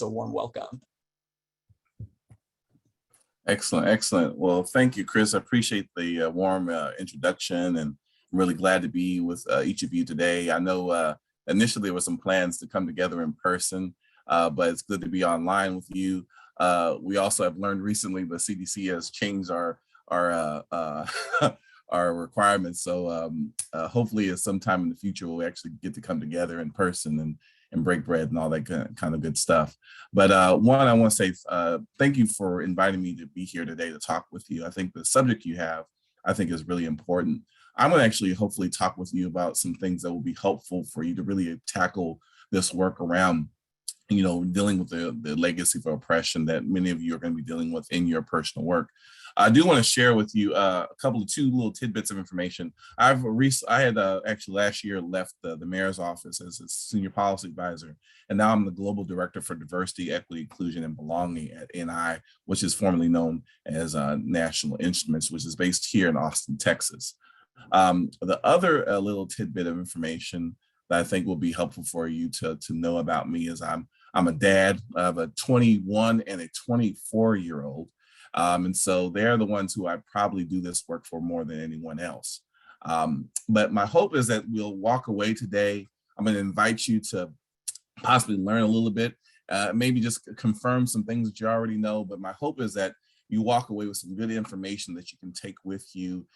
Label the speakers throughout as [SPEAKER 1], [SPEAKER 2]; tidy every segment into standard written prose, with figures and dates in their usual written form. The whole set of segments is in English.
[SPEAKER 1] a warm welcome.
[SPEAKER 2] Excellent, excellent. Well, thank you, Chris. I appreciate the warm introduction, and I'm really glad to be with each of you today. I know initially there were some plans to come together in person, but it's good to be online with you. We also have learned recently the CDC has changed our our requirements. So hopefully at some time in the future, we'll actually get to come together in person and break bread and all that kind of good stuff. But one, I want to say thank you for inviting me to be here today to talk with you. I think the subject you have, I think, is really important. I'm going to actually hopefully talk with you about some things that will be helpful for you to really tackle this work around, you know, dealing with the legacy of oppression that many of you are going to be dealing with in your personal work. I do want to share with you two little tidbits of information. I had actually last year left the mayor's office as a senior policy advisor, and now I'm the global director for diversity, equity, inclusion, and belonging at NI, which is formerly known as National Instruments, which is based here in Austin, Texas. The other little tidbit of information that I think will be helpful for you to know about me is I'm a dad of a 21 and a 24-year-old. And so they're the ones who I probably do this work for more than anyone else. But my hope is that we'll walk away today. I'm going to invite you to possibly learn a little bit, maybe just confirm some things that you already know. But my hope is that you walk away with some good information that you can take with you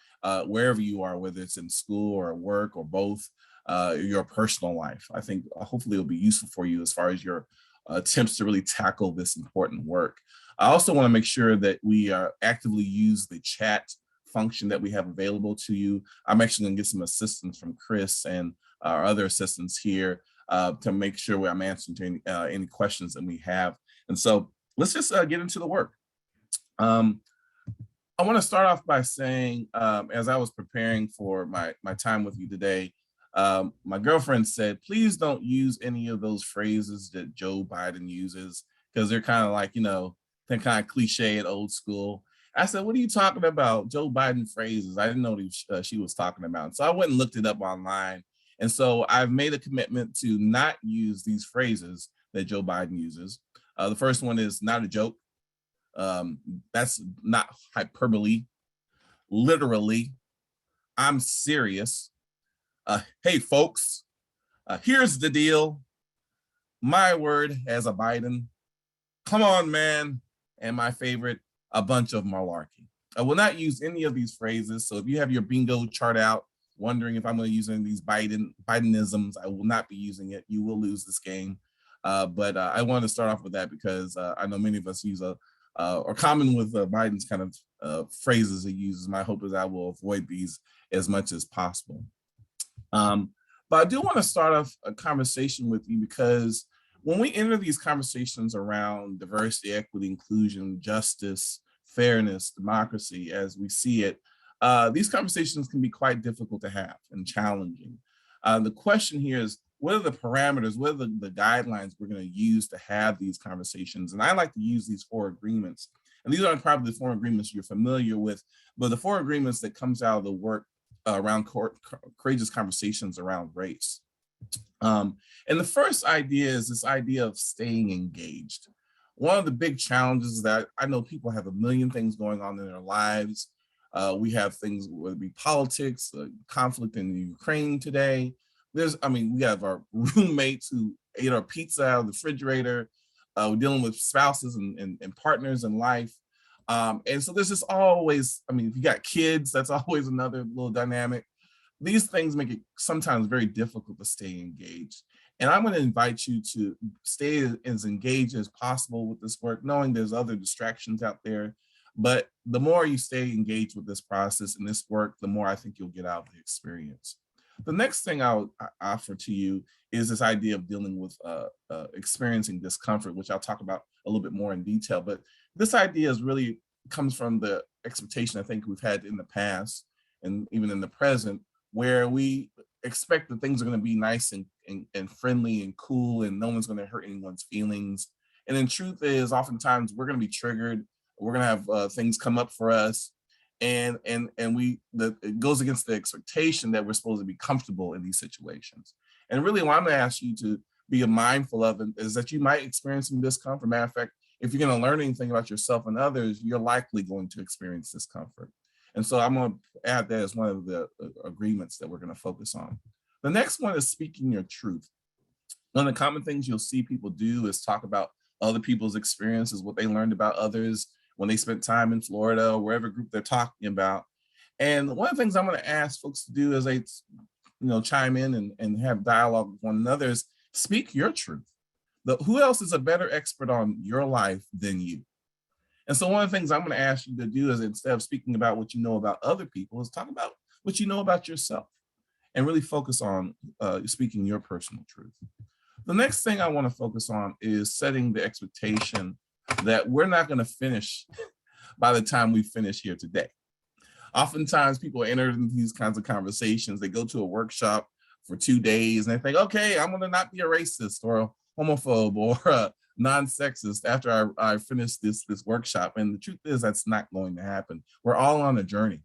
[SPEAKER 2] wherever you are, whether it's in school or work or both, your personal life. I think hopefully it'll be useful for you as far as your attempts to really tackle this important work. I also want to make sure that we actively use the chat function that we have available to you. I'm actually going to get some assistance from Chris and our other assistants here to make sure I'm answering to any questions that we have. And so let's just get into the work. I want to start off by saying, as I was preparing for my time with you today, my girlfriend said, please don't use any of those phrases that Joe Biden uses, because they're kind of like, you know, they're kind of cliche and old school. I said, what are you talking about? Joe Biden phrases. I didn't know what she was talking about. So I went and looked it up online. And so I've made a commitment to not use these phrases that Joe Biden uses. The first one is not a joke. That's not hyperbole. Literally, I'm serious. Hey, folks, here's the deal. My word as a Biden. Come on, man. And my favorite, a bunch of malarkey. I will not use any of these phrases. So if you have your bingo chart out, wondering if I'm going to use any of these Bidenisms, I will not be using it. You will lose this game. But I want to start off with that because I know many of us use or common with Biden's kind of phrases he uses. My hope is I will avoid these as much as possible. But I do want to start off a conversation with you because when we enter these conversations around diversity, equity, inclusion, justice, fairness, democracy, as we see it, these conversations can be quite difficult to have and challenging. The question here is, what are the parameters, what are the guidelines we're going to use to have these conversations? And I like to use these 4 agreements. And these aren't probably the 4 agreements you're familiar with, but the 4 agreements that comes out of the work around courageous conversations around race. And the first idea is this idea of staying engaged. One of the big challenges that I know people have a million things going on in their lives. We have things, whether it be politics, conflict in the Ukraine today. We have our roommates who ate our pizza out of the refrigerator. We're dealing with spouses and partners in life. And so there's just always, if you got kids, that's always another little dynamic. These things make it sometimes very difficult to stay engaged. And I'm going to invite you to stay as engaged as possible with this work, knowing there's other distractions out there. But the more you stay engaged with this process and this work, the more I think you'll get out of the experience. The next thing I'll offer to you is this idea of dealing with experiencing discomfort, which I'll talk about a little bit more in detail. But this idea really comes from the expectation I think we've had in the past and even in the present, where we expect that things are going to be nice and friendly and cool and no one's going to hurt anyone's feelings. And the truth is, oftentimes we're going to be triggered. We're going to have things come up for us. And it goes against the expectation that we're supposed to be comfortable in these situations. And really, what I'm going to ask you to be mindful of is that you might experience some discomfort. Matter of fact, if you're going to learn anything about yourself and others, you're likely going to experience discomfort. And so I'm going to add that as one of the agreements that we're going to focus on. The next one is speaking your truth. One of the common things you'll see people do is talk about other people's experiences, what they learned about others when they spent time in Florida or wherever group they're talking about. And one of the things I'm going to ask folks to do as they chime in and have dialogue with one another is speak your truth. Who else is a better expert on your life than you? And so one of the things I'm going to ask you to do is, instead of speaking about what you know about other people, is talk about what you know about yourself and really focus on speaking your personal truth. The next thing I want to focus on is setting the expectation that we're not going to finish by the time we finish here today. Oftentimes people enter into these kinds of conversations. They go to a workshop for 2 days and they think, okay, I'm going to not be a racist or a homophobe or a non-sexist after I finish this workshop. And the truth is that's not going to happen. We're all on a journey.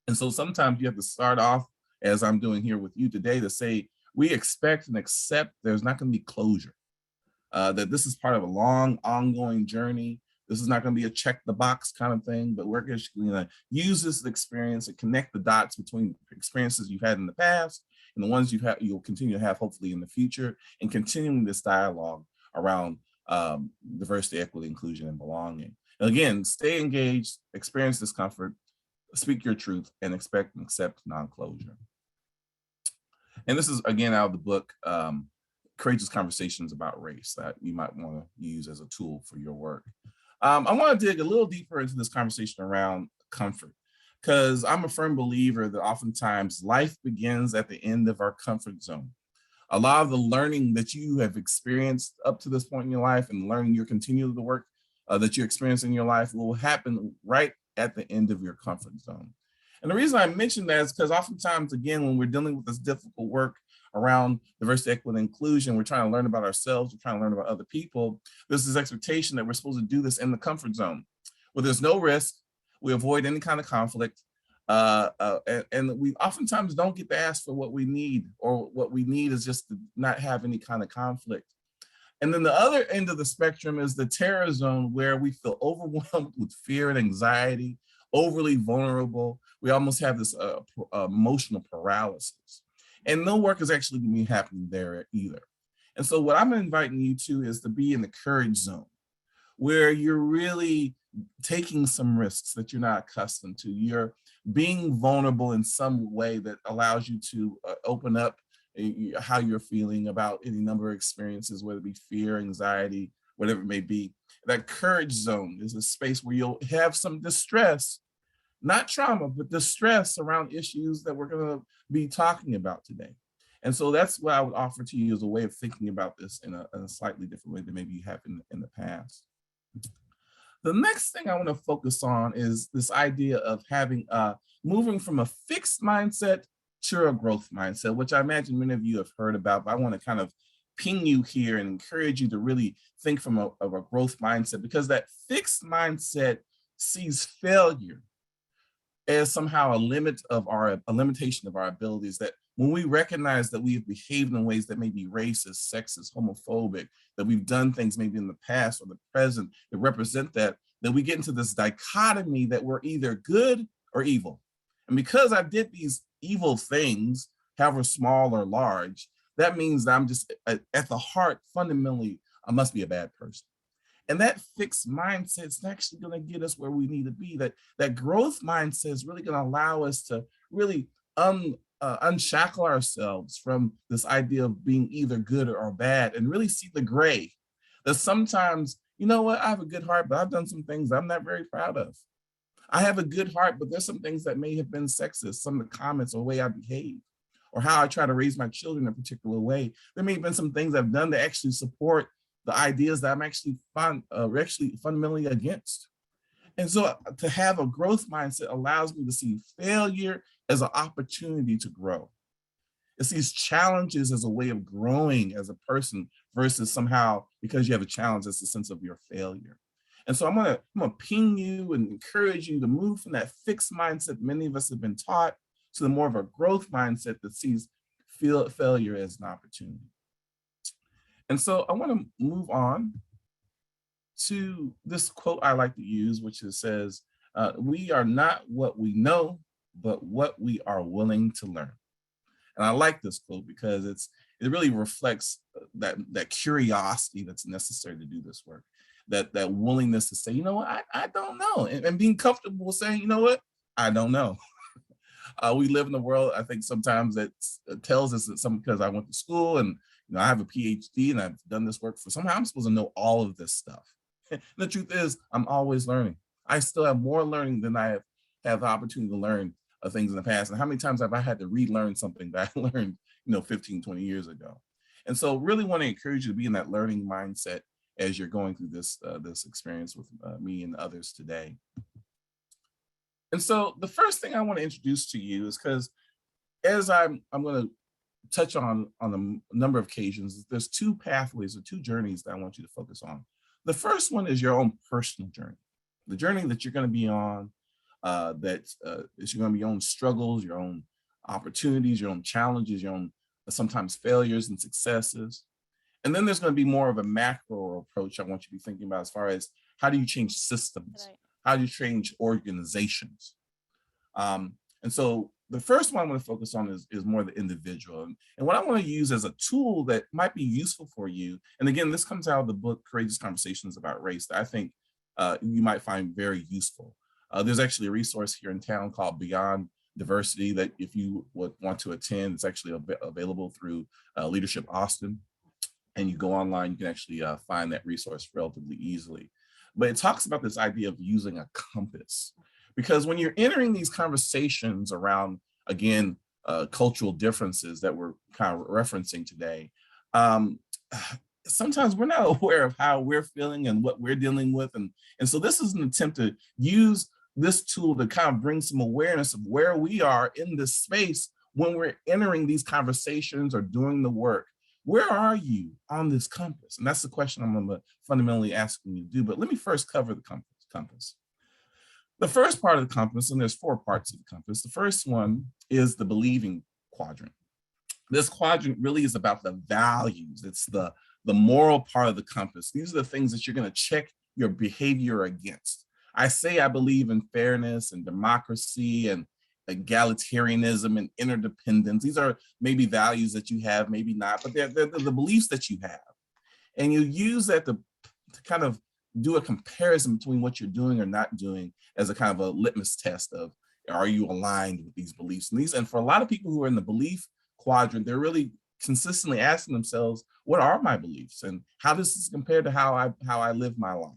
[SPEAKER 2] And so sometimes you have to start off, as I'm doing here with you today, to say, we expect and accept there's not going to be closure, that this is part of a long, ongoing journey. This is not going to be a check the box kind of thing, but we're going to use this experience and connect the dots between experiences you've had in the past and the ones you'll continue to have hopefully in the future, and continuing this dialogue around diversity, equity, inclusion, and belonging. And again, stay engaged, experience discomfort, speak your truth, and expect and accept non-closure. And this is, again, out of the book, Courageous Conversations About Race, that you might want to use as a tool for your work. I want to dig a little deeper into this conversation around comfort, because I'm a firm believer that oftentimes life begins at the end of our comfort zone. A lot of the learning that you have experienced up to this point in your life and learning your continue the work that you experience in your life will happen right at the end of your comfort zone. And the reason I mention that is because oftentimes, again, when we're dealing with this difficult work around diversity, equity, and inclusion, we're trying to learn about ourselves, we're trying to learn about other people. There's this expectation that we're supposed to do this in the comfort zone, where there's no risk, we avoid any kind of conflict, and we oftentimes don't get to ask for what we need, or what we need is just to not have any kind of conflict. And then the other end of the spectrum is the terror zone, where we feel overwhelmed with fear and anxiety, overly vulnerable. We almost have this emotional paralysis. And no work is actually going to be happening there either. And so what I'm inviting you to is to be in the courage zone, where you're really taking some risks that you're not accustomed to. You're being vulnerable in some way that allows you to open up how you're feeling about any number of experiences, whether it be fear, anxiety, whatever it may be. That courage zone is a space where you'll have some distress, not trauma, but distress around issues that we're going to be talking about today. And so that's what I would offer to you as a way of thinking about this in a slightly different way than maybe you have in the past. The next thing I want to focus on is this idea of having moving from a fixed mindset to a growth mindset, which I imagine many of you have heard about, but I want to kind of ping you here and encourage you to really think from a growth mindset, because that fixed mindset sees failure as somehow a limitation of our abilities. That when we recognize that we have behaved in ways that may be racist, sexist, homophobic, that we've done things maybe in the past or the present that represent that we get into this dichotomy that we're either good or evil. And because I did these evil things, however small or large, that means that I'm just at the heart, fundamentally, I must be a bad person. And that fixed mindset is actually going to get us where we need to be. That growth mindset is really going to allow us to really unshackle ourselves from this idea of being either good or bad, and really see the gray. That sometimes, you know what, I have a good heart, but I've done some things I'm not very proud of. I have a good heart, but there's some things that may have been sexist, some of the comments or the way I behave, or how I try to raise my children in a particular way. There may have been some things I've done that actually support the ideas that I'm actually fundamentally against. And so to have a growth mindset allows me to see failure as an opportunity to grow. It sees challenges as a way of growing as a person versus somehow because you have a challenge, that's the sense of your failure. And so I'm gonna ping you and encourage you to move from that fixed mindset many of us have been taught to the more of a growth mindset that sees failure as an opportunity. And so I want to move on to this quote I like to use, which says, we are not what we know, but what we are willing to learn. And I like this quote because it really reflects that curiosity that's necessary to do this work, that willingness to say, you know what, I don't know, and being comfortable saying, you know what, I don't know. We live in a world, I think sometimes that tells us that because I went to school and I have a PhD and I've done this work for somehow I'm supposed to know all of this stuff. The truth is, I'm always learning. I still have more learning than I have the opportunity to learn things in the past. And how many times have I had to relearn something that I learned, 15, 20 years ago? And so really want to encourage you to be in that learning mindset as you're going through this experience with me and others today. And so the first thing I want to introduce to you is because as I'm going to touch on a number of occasions, there's two pathways or two journeys that I want you to focus on. The first one is your own personal journey, the journey that you're going to be on, that is you're going to be your own struggles, your own opportunities, your own challenges, your own sometimes failures and successes. And then there's going to be more of a macro approach I want you to be thinking about as far as how do you change systems? Right. How do you change organizations? And so the first one I'm going to focus on is more the individual. And what I want to use as a tool that might be useful for you. And again, this comes out of the book, Courageous Conversations About Race, that I think you might find very useful. There's actually a resource here in town called Beyond Diversity that if you would want to attend, it's actually available through Leadership Austin. And you go online, you can actually find that resource relatively easily. But it talks about this idea of using a compass. Because when you're entering these conversations around, again, cultural differences that we're kind of referencing today, sometimes we're not aware of how we're feeling and what we're dealing with. And so this is an attempt to use this tool to kind of bring some awareness of where we are in this space when we're entering these conversations or doing the work. Where are you on this compass? And that's the question I'm fundamentally asking you to do. But let me first cover the compass. The first part of the compass, and there's 4 parts of the compass. The first one is the believing quadrant. This quadrant really is about the values. It's the moral part of the compass. These are the things that you're going to check your behavior against. I say I believe in fairness and democracy and egalitarianism and interdependence. These are maybe values that you have, maybe not, but they're the beliefs that you have. And you use that to kind of do a comparison between what you're doing or not doing as a kind of a litmus test of, are you aligned with these beliefs? And for a lot of people who are in the belief quadrant, they're really consistently asking themselves, what are my beliefs? And how does this compare to how I live my life?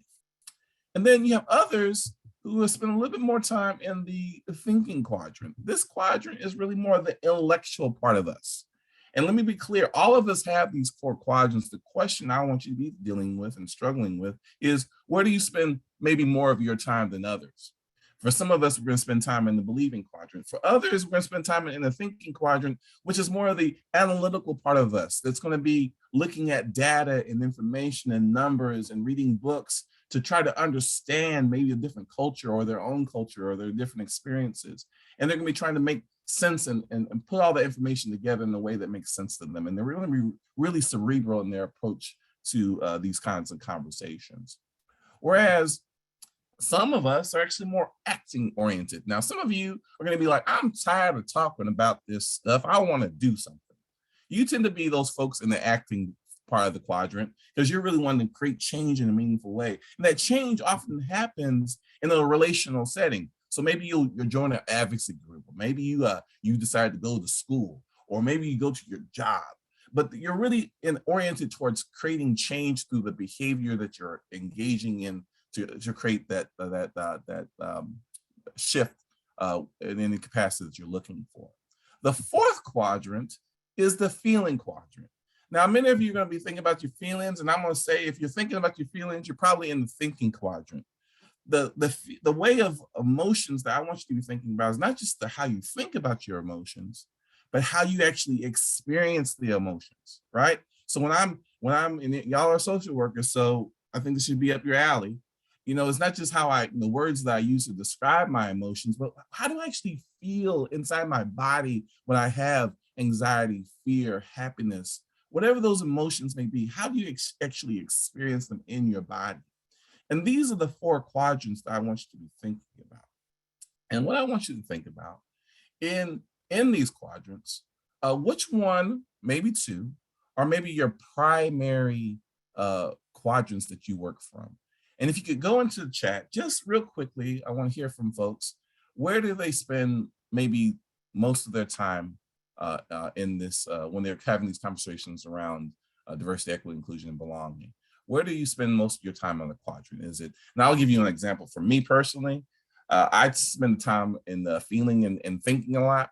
[SPEAKER 2] And then you have others who have spent a little bit more time in the thinking quadrant. This quadrant is really more the intellectual part of us. And let me be clear, all of us have these 4 quadrants. The question I want you to be dealing with and struggling with is, where do you spend maybe more of your time than others? For some of us, we're going to spend time in the believing quadrant. For others, we're going to spend time in the thinking quadrant, which is more of the analytical part of us. That's going to be looking at data and information and numbers and reading books to try to understand maybe a different culture or their own culture or their different experiences. And they're going to be trying to make sense and put all the information together in a way that makes sense to them. And they're going to be really cerebral in their approach to these kinds of conversations. Whereas some of us are actually more acting oriented. Now, some of you are going to be like, I'm tired of talking about this stuff. I want to do something. You tend to be those folks in the acting part of the quadrant because you're really wanting to create change in a meaningful way. And that change often happens in a relational setting. So maybe you'll join an advocacy group, or maybe you decide to go to school, or maybe you go to your job. But you're really oriented towards creating change through the behavior that you're engaging in to create that shift in any capacity that you're looking for. The 4th quadrant is the feeling quadrant. Now, many of you are going to be thinking about your feelings, and I'm going to say, if you're thinking about your feelings, you're probably in the thinking quadrant. The way of emotions that I want you to be thinking about is not just how you think about your emotions, but how you actually experience the emotions, right? So when I'm in it, y'all are social workers, so I think this should be up your alley. It's not just the words that I use to describe my emotions, but how do I actually feel inside my body when I have anxiety, fear, happiness, whatever those emotions may be, how do you actually experience them in your body? And these are the 4 quadrants that I want you to be thinking about. And what I want you to think about in these quadrants, which one, maybe 2, or maybe your primary quadrants that you work from. And if you could go into the chat, just real quickly, I want to hear from folks. Where do they spend maybe most of their time in this, when they're having these conversations around diversity, equity, inclusion, and belonging? Where do you spend most of your time on the quadrant? Is it, and I'll give you an example. For me personally, I spend time in the feeling and thinking a lot,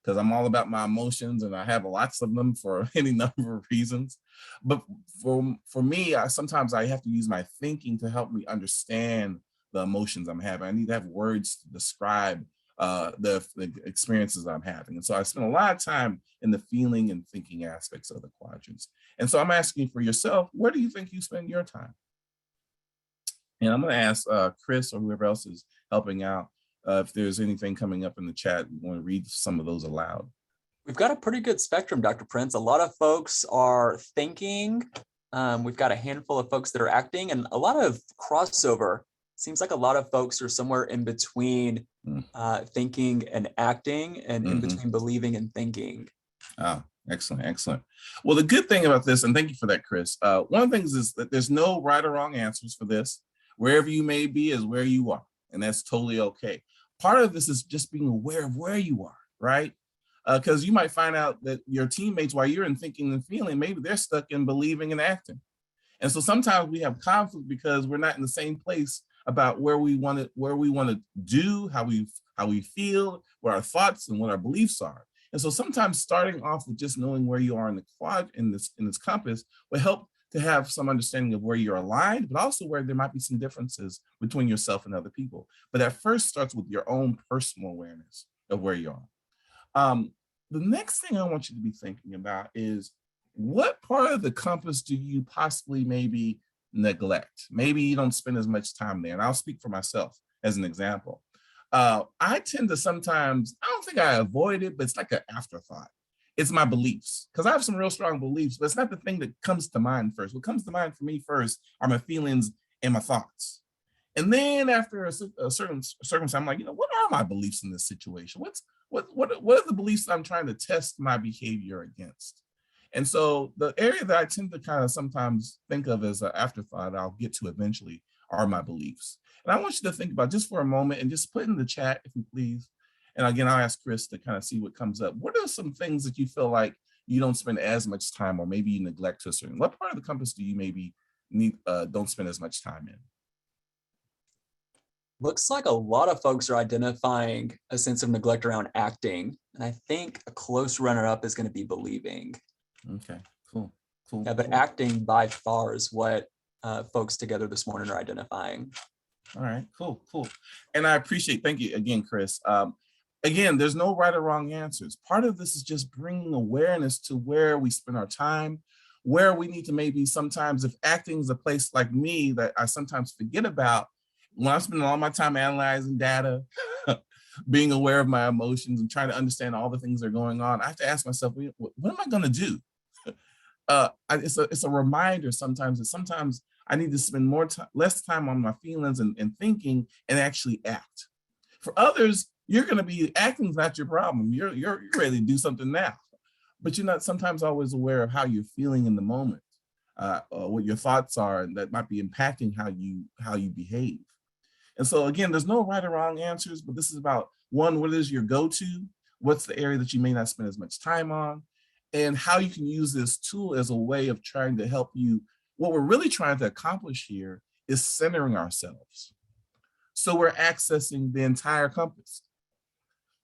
[SPEAKER 2] because I'm all about my emotions and I have lots of them for any number of reasons. But for me, sometimes I have to use my thinking to help me understand the emotions I'm having. I need to have words to describe the experiences I'm having. And so I spend a lot of time in the feeling and thinking aspects of the quadrants. And so I'm asking for yourself, where do you think you spend your time? And I'm going to ask Chris or whoever else is helping out, if there's anything coming up in the chat, we want to read some of those aloud.
[SPEAKER 1] We've got a pretty good spectrum, Dr. Prince. A lot of folks are thinking. We've got a handful of folks that are acting, and a lot of crossover. Seems like a lot of folks are somewhere in between thinking and acting, and in between believing and thinking.
[SPEAKER 2] Oh, excellent, excellent. Well, the good thing about this, and thank you for that, Chris, one of the things is that there's no right or wrong answers for this. Wherever you may be is where you are, and that's totally okay. Part of this is just being aware of where you are, right? Because you might find out that your teammates, while you're in thinking and feeling, maybe they're stuck in believing and acting. And so sometimes we have conflict because we're not in the same place about where we want to do, how we feel, what our thoughts and what our beliefs are. And so sometimes starting off with just knowing where you are in the quad, in this compass, will help to have some understanding of where you're aligned, but also where there might be some differences between yourself and other people. But that first starts with your own personal awareness of where you are. The next thing I want you to be thinking about is, what part of the compass do you possibly maybe neglect? Maybe you don't spend as much time there. And I'll speak for myself as an example. I tend to sometimes, I don't think I avoid it, but it's like an afterthought. It's my beliefs, because I have some real strong beliefs, but it's not the thing that comes to mind first. What comes to mind for me first are my feelings and my thoughts. And then after a certain circumstance, I'm like, what are my beliefs in this situation? What are the beliefs that I'm trying to test my behavior against? And so the area that I tend to kind of sometimes think of as an afterthought, I'll get to eventually, are my beliefs. And I want you to think about just for a moment and just put in the chat, if you please. And again, I'll ask Chris to kind of see what comes up. What are some things that you feel like you don't spend as much time, or maybe you neglect to a certain, what part of the compass do you maybe don't spend as much time in?
[SPEAKER 1] Looks like a lot of folks are identifying a sense of neglect around acting. And I think a close runner-up is going to be believing.
[SPEAKER 2] Okay, cool.
[SPEAKER 1] Yeah, but acting by far is what folks together this morning are identifying.
[SPEAKER 2] All right, cool. And I appreciate, thank you again, Chris. Again, there's no right or wrong answers. Part of this is just bringing awareness to where we spend our time, where we need to maybe sometimes, if acting is a place like me that I sometimes forget about, when I'm spending all my time analyzing data, being aware of my emotions and trying to understand all the things that are going on, I have to ask myself, what am I going to do? It's a reminder sometimes that sometimes I need to spend less time on my feelings and thinking and actually act. For others, you're going to be acting's not your problem. You're ready to do something now, but you're not sometimes always aware of how you're feeling in the moment, what your thoughts are, and that might be impacting how you behave. And so again, there's no right or wrong answers, but this is about, one, what is your go-to? What's the area that you may not spend as much time on? And how you can use this tool as a way of trying to help you. What we're really trying to accomplish here is centering ourselves. So we're accessing the entire compass.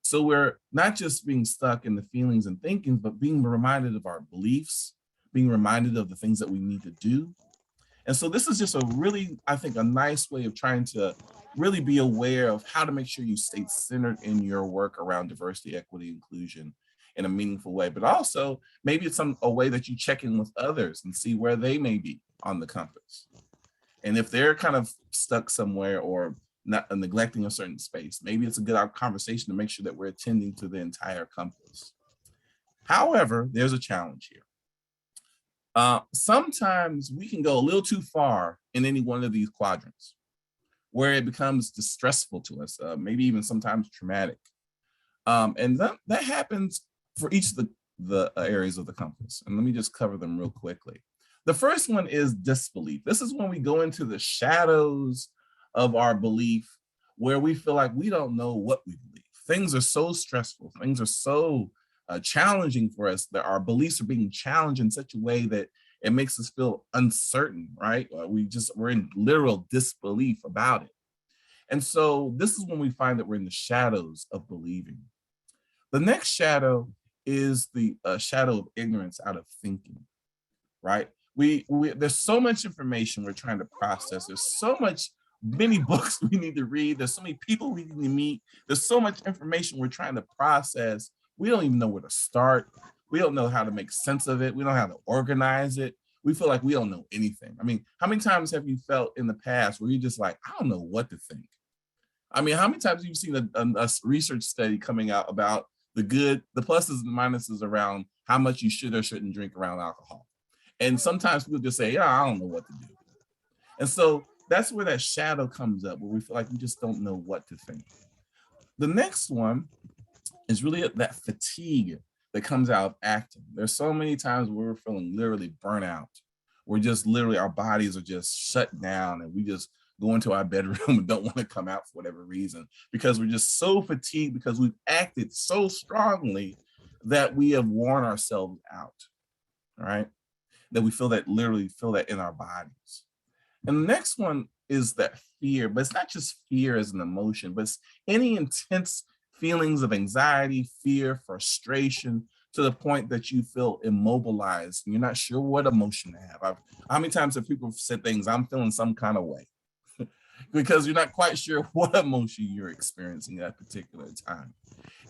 [SPEAKER 2] So we're not just being stuck in the feelings and thinking, but being reminded of our beliefs, being reminded of the things that we need to do. And so this is just a really, I think, a nice way of trying to really be aware of how to make sure you stay centered in your work around diversity, equity, inclusion in a meaningful way. But also maybe it's a way that you check in with others and see where they may be on the compass. And if they're kind of stuck somewhere or not neglecting a certain space, maybe it's a good conversation to make sure that we're attending to the entire compass. However, there's a challenge here. Sometimes we can go a little too far in any one of these quadrants where it becomes distressful to us, maybe even sometimes traumatic. And that happens for each of the areas of the compass. And let me just cover them real quickly. The first one is disbelief. This is when we go into the shadows of our belief, where we feel like we don't know what we believe. Things are so stressful. Things are so challenging for us that our beliefs are being challenged in such a way that it makes us feel uncertain, right? We're in literal disbelief about it. And so this is when we find that we're in the shadows of believing. The next shadow is the shadow of ignorance out of thinking, right? We there's so much information we're trying to process. There's so many books we need to read. There's so many people we need to meet. There's so much information we're trying to process. We don't even know where to start. We don't know how to make sense of it. We don't know how to organize it. We feel like we don't know anything. I mean, how many times have you felt in the past where you're just like, I don't know what to think? I mean, how many times have you seen a research study coming out about the pluses and minuses around how much you should or shouldn't drink around alcohol? And sometimes people just say, yeah, I don't know what to do. And so that's where that shadow comes up, where we feel like we just don't know what to think. The next one is really that fatigue that comes out of acting. There's so many times where we're feeling literally burnout. We're just literally, our bodies are just shut down and we just go into our bedroom and don't want to come out for whatever reason, because we're just so fatigued because we've acted so strongly that we have worn ourselves out, right? That we literally feel that in our bodies. And the next one is that fear, but it's not just fear as an emotion, but it's any intense feelings of anxiety, fear, frustration, to the point that you feel immobilized and you're not sure what emotion to have. How many times have people said things, I'm feeling some kind of way? Because you're not quite sure what emotion you're experiencing at a particular time.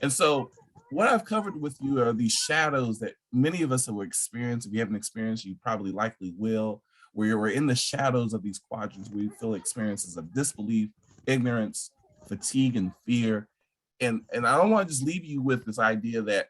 [SPEAKER 2] And so what I've covered with you are these shadows that many of us have experienced. If you haven't experienced, you probably likely will, where we're in the shadows of these quadrants. We feel experiences of disbelief, ignorance, fatigue, and fear. And I don't want to just leave you with this idea that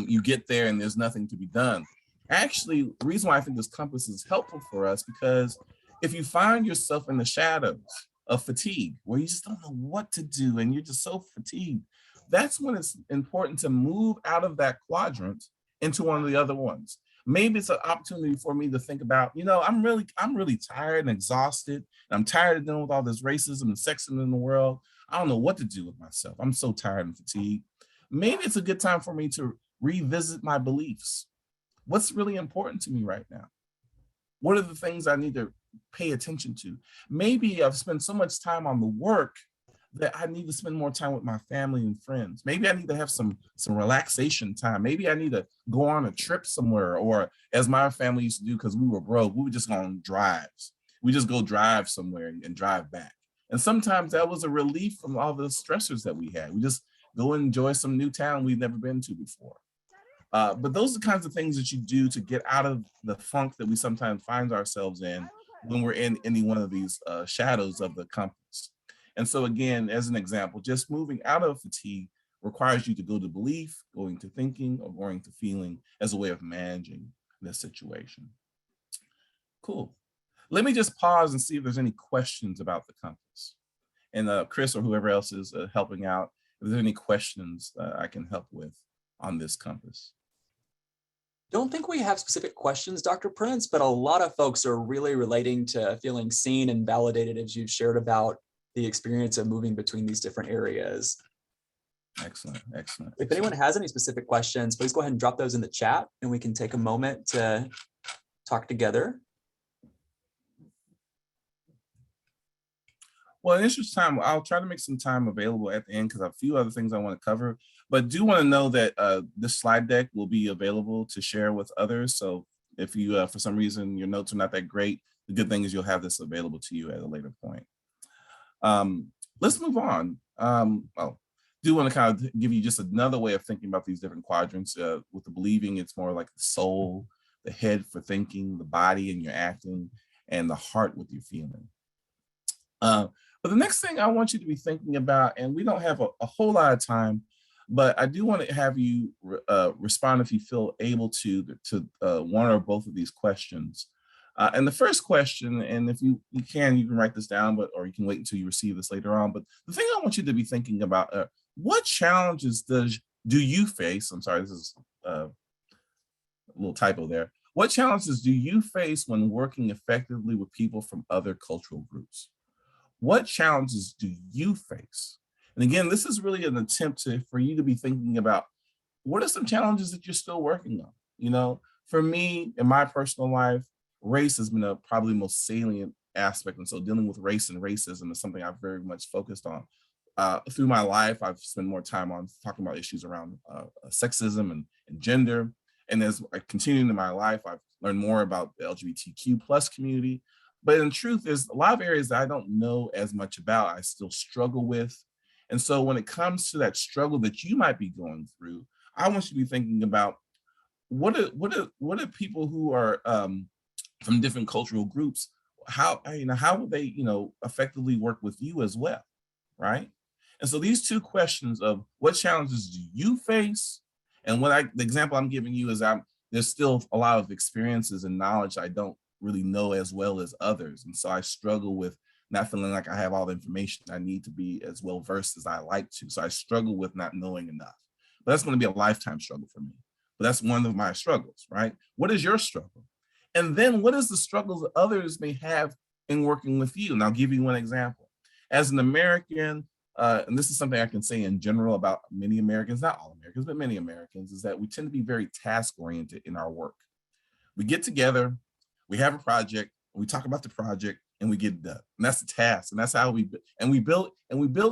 [SPEAKER 2] you get there and there's nothing to be done. Actually, the reason why I think this compass is helpful for us, because if you find yourself in the shadows of fatigue, where you just don't know what to do and you're just so fatigued, that's when it's important to move out of that quadrant into one of the other ones. Maybe it's an opportunity for me to think about, I'm really tired and exhausted. And I'm tired of dealing with all this racism and sexism in the world. I don't know what to do with myself. I'm so tired and fatigued. Maybe it's a good time for me to revisit my beliefs. What's really important to me right now? What are the things I need to pay attention to? Maybe I've spent so much time on the work that I need to spend more time with my family and friends. Maybe I need to have some relaxation time. Maybe I need to go on a trip somewhere, or as my family used to do, because we were broke, we would just go on drives. We just go drive somewhere and drive back. And sometimes that was a relief from all the stressors that we had. We just go and enjoy some new town we've never been to before. But those are the kinds of things that you do to get out of the funk that we sometimes find ourselves in when we're in any one of these shadows of the compass. And so again, as an example, just moving out of fatigue requires you to go to belief, going to thinking, or going to feeling as a way of managing this situation. Cool. Let me just pause and see if there's any questions about the compass. And Chris or whoever else is helping out, if there's any questions I can help with on this compass.
[SPEAKER 1] Don't think we have specific questions, Dr. Prince, but a lot of folks are really relating to feeling seen and validated as you've shared about the experience of moving between these different areas.
[SPEAKER 2] Excellent, excellent.
[SPEAKER 1] If anyone has any specific questions, please go ahead and drop those in the chat and we can take a moment to talk together.
[SPEAKER 2] Well, in interest of time, I'll try to make some time available at the end because I have a few other things I want to cover, but do want to know that this slide deck will be available to share with others. So if you, for some reason, your notes are not that great, the good thing is you'll have this available to you at a later point. Let's move on. Do want to kind of give you just another way of thinking about these different quadrants. With the believing, it's more like the soul, the head for thinking, the body and your acting, and the heart with your feeling. But the next thing I want you to be thinking about, and we don't have a whole lot of time, But I do want to have you respond if you feel able to one or both of these questions. And the first question, and if you can write this down, or you can wait until you receive this later on. But the thing I want you to be thinking about, what challenges do you face? I'm sorry, this is a little typo there. What challenges do you face when working effectively with people from other cultural groups? What challenges do you face? And again, this is really an attempt for you to be thinking about, what are some challenges that you're still working on? You know, for me, in my personal life, race has been probably the most salient aspect. And so dealing with race and racism is something I've very much focused on. Through my life, I've spent more time on talking about issues around sexism and gender. And as I continue in my life, I've learned more about the LGBTQ plus community. But in truth, there's a lot of areas that I don't know as much about, I still struggle with. And so when it comes to that struggle that you might be going through, I want you to be thinking about, what are people who are from different cultural groups, how would they effectively work with you as well, right? And so these two questions of what challenges do you face, and the example I'm giving you is there's still a lot of experiences and knowledge I don't really know as well as others. And so I struggle with not feeling like I have all the information I need to be as well versed as I like to. So I struggle with not knowing enough. But that's going to be a lifetime struggle for me. But that's one of my struggles, right? What is your struggle? And then what is the struggles that others may have in working with you? And I'll give you one example. As an American, and this is something I can say in general about many Americans, not all Americans, but many Americans, is that we tend to be very task-oriented in our work. We get together, we have a project, we talk about the project, and we get it done. And that's the task. And that's how we build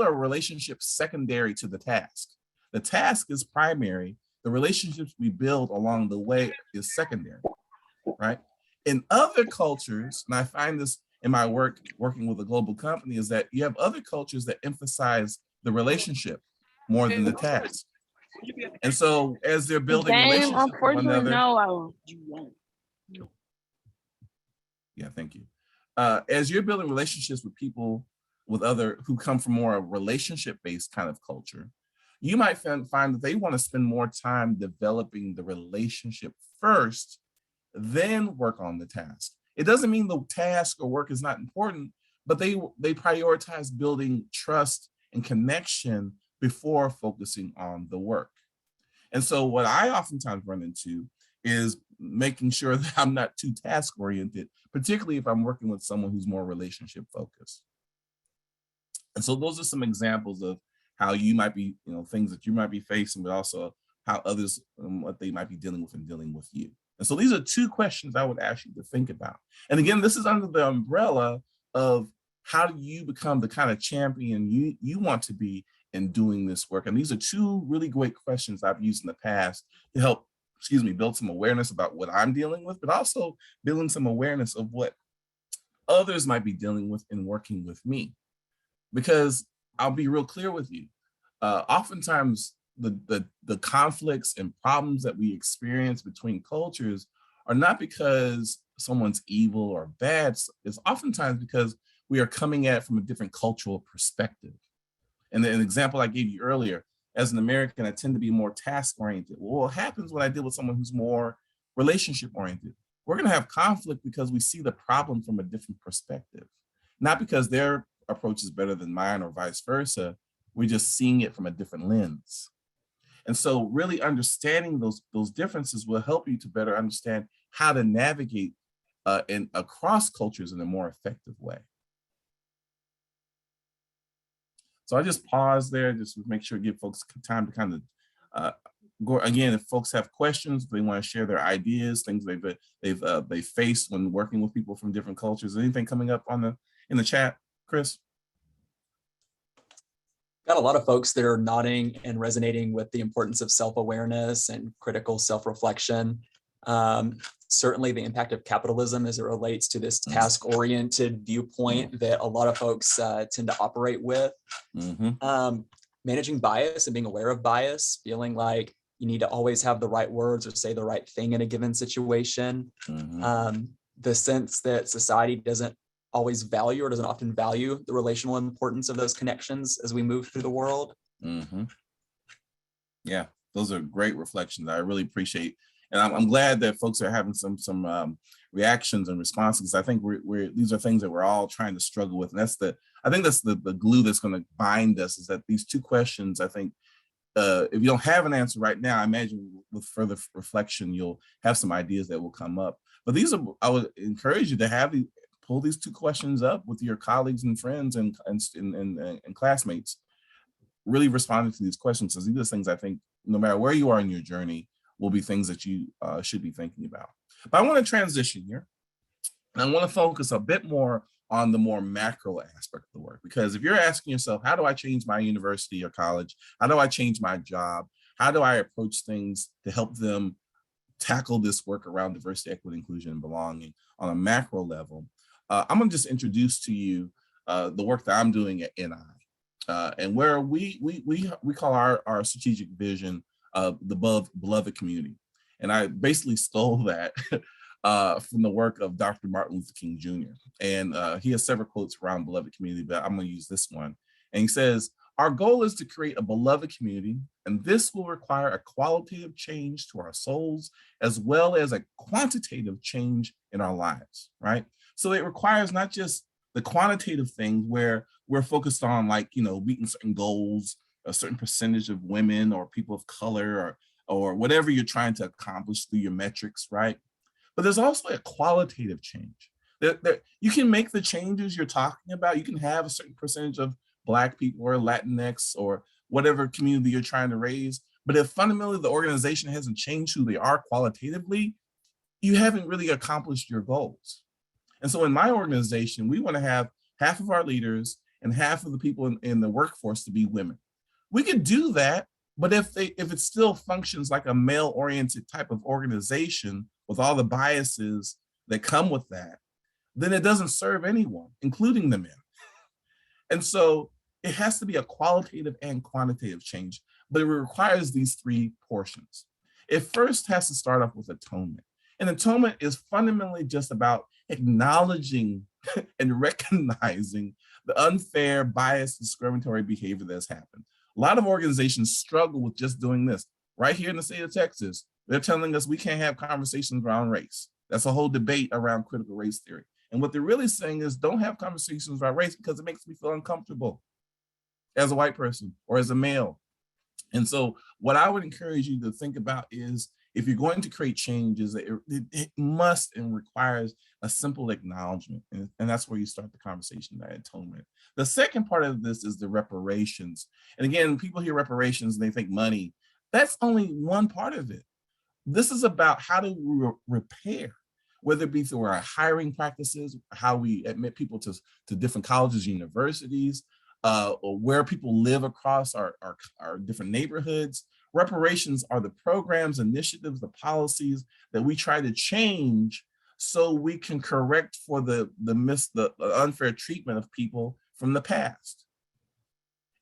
[SPEAKER 2] our relationships secondary to the task. The task is primary. The relationships we build along the way is secondary, right? In other cultures, and I find this in my work working with a global company, is that you have other cultures that emphasize the relationship more than the task. And so as they're building relationships with one another.
[SPEAKER 3] No, you won't.
[SPEAKER 2] Yeah, thank you. As you're building relationships with people who come from more a relationship-based kind of culture, you might find that they want to spend more time developing the relationship first, then work on the task. It doesn't mean the task or work is not important, but they prioritize building trust and connection before focusing on the work. And so what I oftentimes run into is making sure that I'm not too task-oriented, particularly if I'm working with someone who's more relationship-focused. And so those are some examples of how you might be, things that you might be facing, but also how others, what they might be dealing with and dealing with you. And so these are two questions I would ask you to think about. And again, this is under the umbrella of how do you become the kind of champion you want to be in doing this work. And these are two really great questions I've used in the past to help, build some awareness about what I'm dealing with, but also building some awareness of what others might be dealing with in working with me. Because I'll be real clear with you. Oftentimes, the conflicts and problems that we experience between cultures are not because someone's evil or bad. It's oftentimes because we are coming at it from a different cultural perspective. And an example I gave you earlier, as an American, I tend to be more task-oriented. Well, what happens when I deal with someone who's more relationship-oriented? We're going to have conflict because we see the problem from a different perspective, not because their approach is better than mine or vice versa. We're just seeing it from a different lens. And so really understanding those differences will help you to better understand how to navigate across cultures in a more effective way. So I just pause there, just to make sure, give folks time to kind of go. Again, if folks have questions, they want to share their ideas, things they've faced when working with people from different cultures. Anything coming up in the chat, Chris?
[SPEAKER 1] Got a lot of folks that are nodding and resonating with the importance of self-awareness and critical self-reflection. Certainly the impact of capitalism as it relates to this task-oriented viewpoint that a lot of folks tend to operate with. Managing bias and being aware of bias, feeling like you need to always have the right words or say the right thing in a given situation. The sense that society doesn't always value or doesn't often value the relational importance of those connections as we move through the world.
[SPEAKER 2] Yeah, those are great reflections. I really appreciate, and I'm glad that folks are having some reactions and responses. I think we're these are things that we're all trying to struggle with, and I think that's the glue that's going to bind us. Is that these two questions? I think if you don't have an answer right now, I imagine with further reflection, you'll have some ideas that will come up. But I would encourage you to pull these two questions up with your colleagues and friends and classmates, really responding to these questions. Because these are things I think, no matter where you are in your journey, will be things that you should be thinking about. But I want to transition here, and I want to focus a bit more on the more macro aspect of the work. Because if you're asking yourself, how do I change my university or college? How do I change my job? How do I approach things to help them tackle this work around diversity, equity, inclusion, and belonging on a macro level? I'm going to just introduce to you the work that I'm doing at NI. And where we call our strategic vision the beloved community. And I basically stole that from the work of Dr. Martin Luther King Jr. And he has several quotes around beloved community, but I'm going to use this one. And he says, "Our goal is to create a beloved community, and this will require a qualitative change to our souls, as well as a quantitative change in our lives," right? So it requires not just the quantitative things where we're focused on, like, meeting certain goals, a certain percentage of women or people of color or whatever you're trying to accomplish through your metrics, right? But there's also a qualitative change. You can make the changes you're talking about. You can have a certain percentage of Black people or Latinx or whatever community you're trying to raise. But if fundamentally the organization hasn't changed who they are qualitatively, you haven't really accomplished your goals. And so in my organization, we want to have half of our leaders and half of the people in the workforce to be women. We could do that, but if it still functions like a male-oriented type of organization with all the biases that come with that, then it doesn't serve anyone, including the men. And so it has to be a qualitative and quantitative change, but it requires these three portions. It first has to start off with atonement. And atonement is fundamentally just about acknowledging and recognizing the unfair, biased, discriminatory behavior that's happened. A lot of organizations struggle with just doing this. Right here in the state of Texas, they're telling us we can't have conversations around race. That's a whole debate around critical race theory. And what they're really saying is, don't have conversations about race because it makes me feel uncomfortable as a white person or as a male. And so what I would encourage you to think about is, if you're going to create changes, it must and requires a simple acknowledgement. And that's where you start the conversation, that atonement. The second part of this is the reparations. And again, people hear reparations and they think money. That's only one part of it. This is about how do we repair, whether it be through our hiring practices, how we admit people to different colleges, universities, or where people live across our different neighborhoods. Reparations are the programs, initiatives, the policies that we try to change so we can correct for the unfair treatment of people from the past.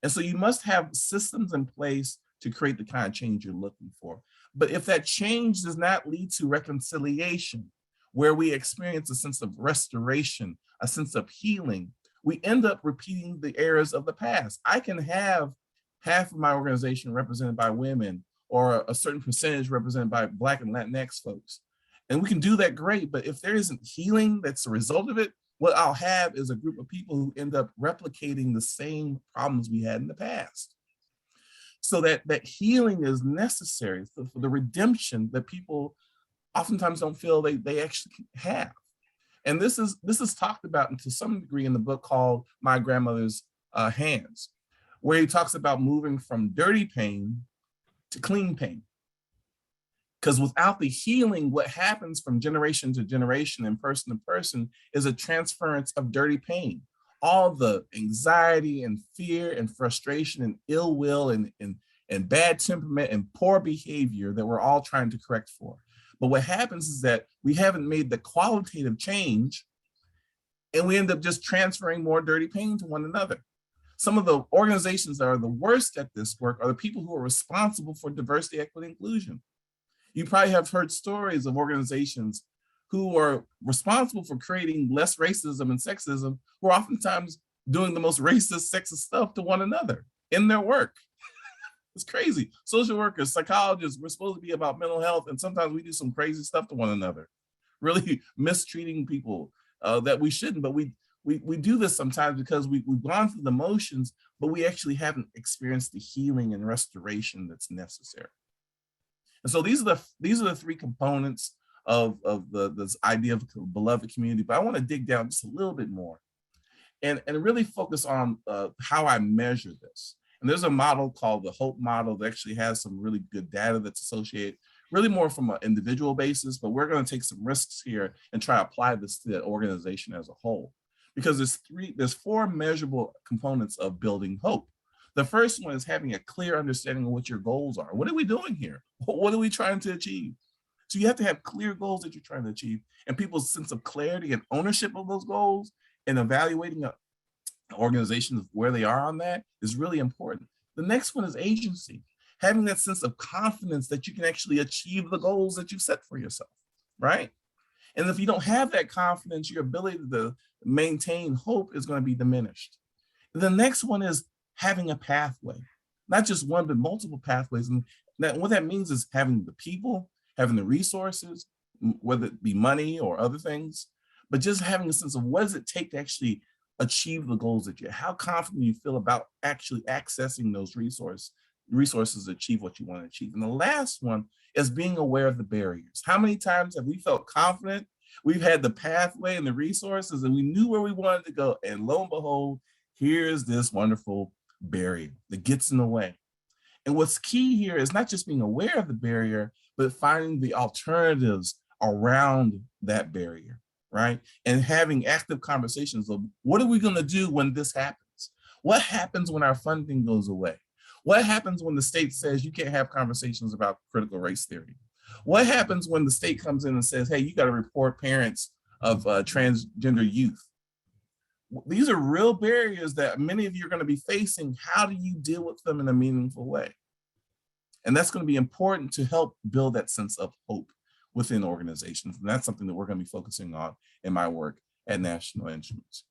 [SPEAKER 2] And so you must have systems in place to create the kind of change you're looking for. But if that change does not lead to reconciliation, where we experience a sense of restoration, a sense of healing, we end up repeating the errors of the past. I can have half of my organization represented by women or a certain percentage represented by Black and Latinx folks. And we can do that great, but if there isn't healing that's a result of it, what I'll have is a group of people who end up replicating the same problems we had in the past. So that healing is necessary for the redemption that people oftentimes don't feel they actually have. And this is talked about to some degree in the book called My Grandmother's Hands, where he talks about moving from dirty pain to clean pain. Because without the healing, what happens from generation to generation and person to person is a transference of dirty pain. All the anxiety and fear and frustration and ill will and bad temperament and poor behavior that we're all trying to correct for. But what happens is that we haven't made the qualitative change, and we end up just transferring more dirty pain to one another. Some of the organizations that are the worst at this work are the people who are responsible for diversity, equity, inclusion. You probably have heard stories of organizations who are responsible for creating less racism and sexism, who are oftentimes doing the most racist, sexist stuff to one another in their work. It's crazy. Social workers, psychologists, we're supposed to be about mental health, and sometimes we do some crazy stuff to one another, really mistreating people that we shouldn't. But we do this sometimes because we've gone through the motions, but we actually haven't experienced the healing and restoration that's necessary. And so these are the three components of this idea of a beloved community. But I want to dig down just a little bit more and really focus on how I measure this. And there's a model called the HOPE model that actually has some really good data that's associated, really more from an individual basis, but we're going to take some risks here and try to apply this to the organization as a whole. Because there's four measurable components of building hope. The first one is having a clear understanding of what your goals are. What are we doing here? What are we trying to achieve? So you have to have clear goals that you're trying to achieve, and people's sense of clarity and ownership of those goals and evaluating organizations where they are on that is really important. The next one is agency, having that sense of confidence that you can actually achieve the goals that you've set for yourself, right? And if you don't have that confidence, your ability to maintain hope is going to be diminished. The next one is having a pathway, not just one, but multiple pathways. And what that means is having the people, having the resources, whether it be money or other things, but just having a sense of what does it take to actually achieve the goals that you have, how confident you feel about actually accessing those resources to achieve what you want to achieve. And the last one is being aware of the barriers. How many times have we felt confident? We've had the pathway and the resources and we knew where we wanted to go. And lo and behold, here's this wonderful barrier that gets in the way. And what's key here is not just being aware of the barrier, but finding the alternatives around that barrier, right? And having active conversations of what are we going to do when this happens? What happens when our funding goes away? What happens when the state says you can't have conversations about critical race theory? What happens when the state comes in and says, hey, you got to report parents of transgender youth? These are real barriers that many of you are going to be facing. How do you deal with them in a meaningful way? And that's going to be important to help build that sense of hope within organizations. And that's something that we're going to be focusing on in my work at National Instruments.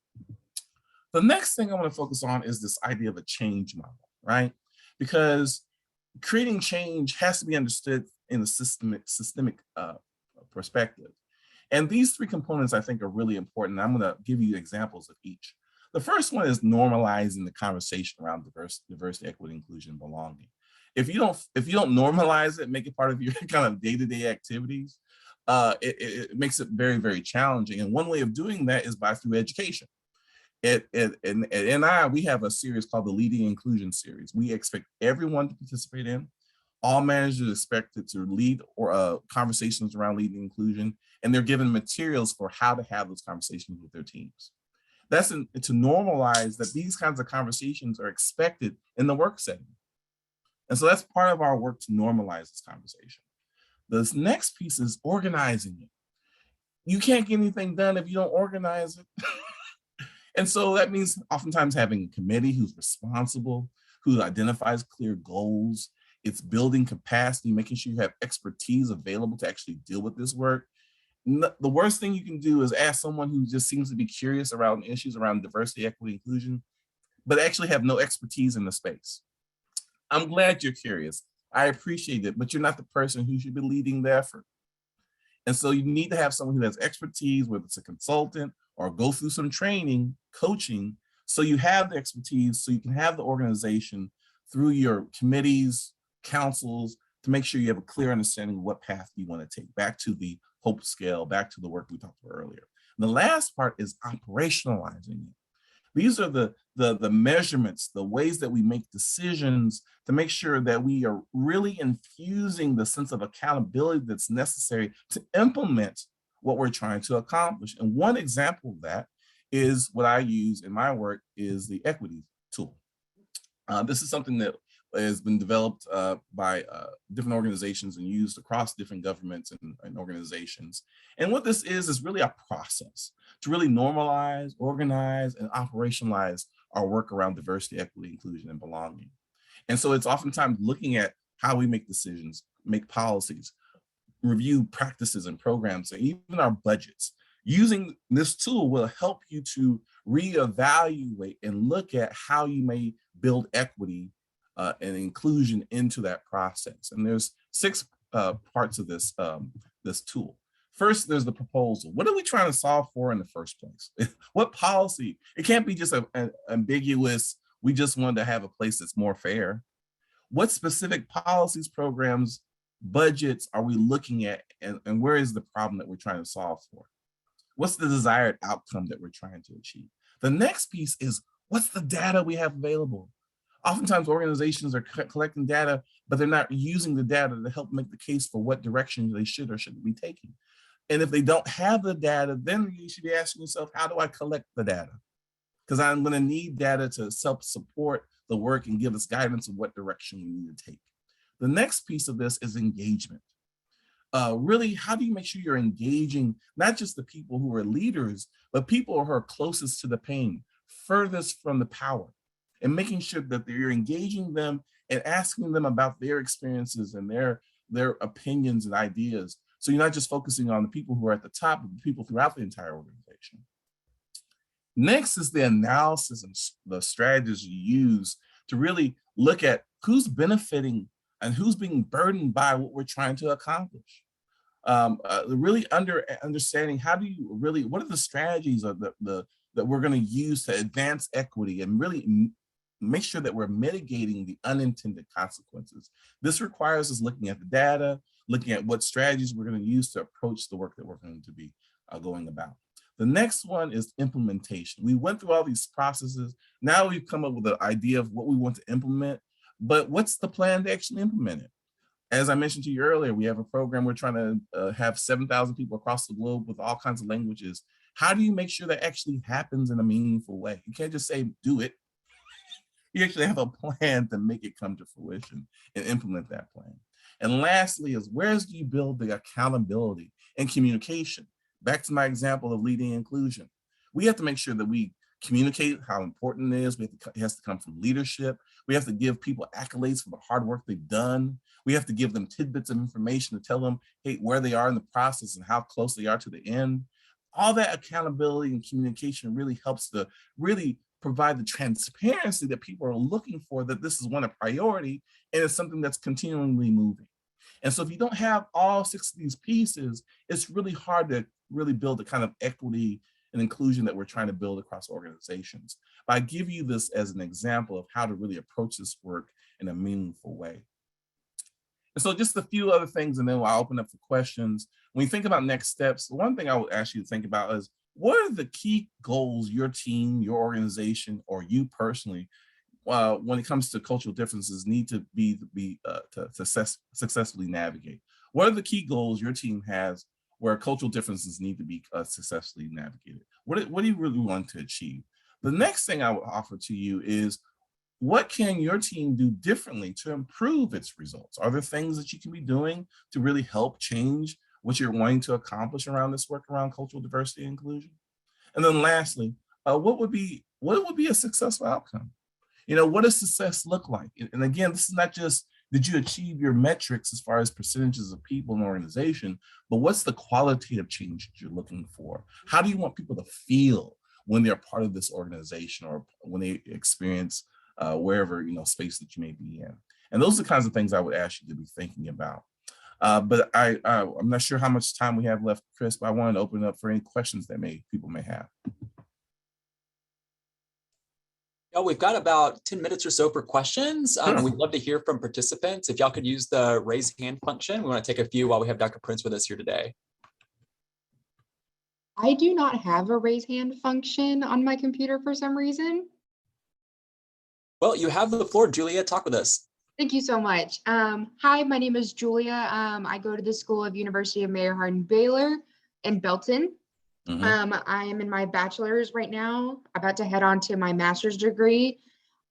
[SPEAKER 2] The next thing I want to focus on is this idea of a change model, right? Because creating change has to be understood in a systemic perspective. And these three components I think are really important. I'm going to give you examples of each. The first one is normalizing the conversation around diversity, equity, inclusion, and belonging. If you don't normalize it, make it part of your kind of day-to-day activities, it makes it very, very challenging. And one way of doing that is through education. At NI, we have a series called the Leading Inclusion Series. We expect everyone to participate in. All managers are expected to lead conversations around leading inclusion, and they're given materials for how to have those conversations with their teams. That's to normalize that these kinds of conversations are expected in the work setting. And so that's part of our work to normalize this conversation. This next piece is organizing it. You can't get anything done if you don't organize it. And so that means oftentimes having a committee who's responsible, who identifies clear goals. It's building capacity, making sure you have expertise available to actually deal with this work. The worst thing you can do is ask someone who just seems to be curious around issues around diversity, equity, inclusion, but actually have no expertise in the space. I'm glad you're curious. I appreciate it, but you're not the person who should be leading the effort. And so you need to have someone who has expertise, whether it's a consultant or go through some training, coaching, so you have the expertise, so you can have the organization through your committees, councils, to make sure you have a clear understanding of what path you want to take, back to the hope scale, back to the work we talked about earlier. And the last part is operationalizing it. These are the measurements, the ways that we make decisions to make sure that we are really infusing the sense of accountability that's necessary to implement what we're trying to accomplish. And one example of that is what I use in my work is the equity tool. This is something that has been developed by different organizations and used across different governments and organizations. And what this is really a process to really normalize, organize, and operationalize our work around diversity, equity, inclusion, and belonging. And so it's oftentimes looking at how we make decisions, make policies, review practices and programs, and even our budgets. Using this tool will help you to reevaluate and look at how you may build equity and inclusion into that process. And there's 6 parts of this, this tool. First, there's the proposal. What are we trying to solve for in the first place? What policy? It can't be just an ambiguous, we just wanted to have a place that's more fair. What specific policies, programs, budgets are we looking at, and where is the problem that we're trying to solve for? What's the desired outcome that we're trying to achieve? The next piece is, what's the data we have available? Oftentimes organizations are collecting data, but they're not using the data to help make the case for what direction they should or shouldn't be taking. And if they don't have the data, then you should be asking yourself, how do I collect the data? Because I'm going to need data to self-support the work and give us guidance of what direction we need to take. The next piece of this is engagement. Really, how do you make sure you're engaging not just the people who are leaders, but people who are closest to the pain, furthest from the power, and making sure that you're engaging them and asking them about their experiences and their opinions and ideas. So you're not just focusing on the people who are at the top, but the people throughout the entire organization. Next is the analysis and the strategies you use to really look at who's benefiting and who's being burdened by what we're trying to accomplish. Really understanding how do you really, what are the strategies of that we're going to use to advance equity and really make sure that we're mitigating the unintended consequences. This requires us looking at the data, looking at what strategies we're going to use to approach the work that we're going to be going about. The next one is implementation. We went through all these processes. Now we've come up with an idea of what we want to implement, but what's the plan to actually implement it? As I mentioned to you earlier, we have a program, we're trying to have 7,000 people across the globe with all kinds of languages. How do you make sure that actually happens in a meaningful way? You can't just say, do it. You actually have a plan to make it come to fruition and implement that plan. And lastly is, where do you build the accountability and communication? Back to my example of leading inclusion. We have to make sure that we communicate how important it is. It has to come from leadership. We have to give people accolades for the hard work they've done. We have to give them tidbits of information to tell them, hey, where they are in the process and how close they are to the end. All that accountability and communication really helps to really provide the transparency that people are looking for, that this is one, a priority, and it's something that's continually moving. And so if you don't have all 6 of these pieces, it's really hard to really build the kind of equity and inclusion that we're trying to build across organizations. But I give you this as an example of how to really approach this work in a meaningful way. And so just a few other things, and then I'll open up for questions. When you think about next steps, the one thing I would ask you to think about is, what are the key goals your team, your organization, or you personally, when it comes to cultural differences, need to be to successfully navigate? What are the key goals your team has where cultural differences need to be successfully navigated? What do you really want to achieve? The next thing I would offer to you is, what can your team do differently to improve its results? Are there things that you can be doing to really help change what you're wanting to accomplish around this work around cultural diversity and inclusion? And then lastly, what would be a successful outcome? You know, what does success look like? And again, this is not just, did you achieve your metrics as far as percentages of people in the organization, but what's the qualitative change that you're looking for? How do you want people to feel when they're part of this organization or when they experience wherever, space that you may be in? And those are the kinds of things I would ask you to be thinking about. But I'm not sure how much time we have left, Chris, but I wanted to open it up for any questions that people may have.
[SPEAKER 1] Yeah, we've got about 10 minutes or so for questions.
[SPEAKER 2] Sure.
[SPEAKER 1] We'd love to hear from participants. If y'all could use the raise hand function, we want to take a few while we have Dr. Prince with us here today.
[SPEAKER 3] I do not have a raise hand function on my computer for some reason.
[SPEAKER 1] Well, you have the floor, Julia. Talk with us.
[SPEAKER 3] Thank you so much. Hi, my name is Julia. I go to the School of University of Mayor Hardin-Baylor in Belton. I am in my bachelor's right now, about to head on to my master's degree.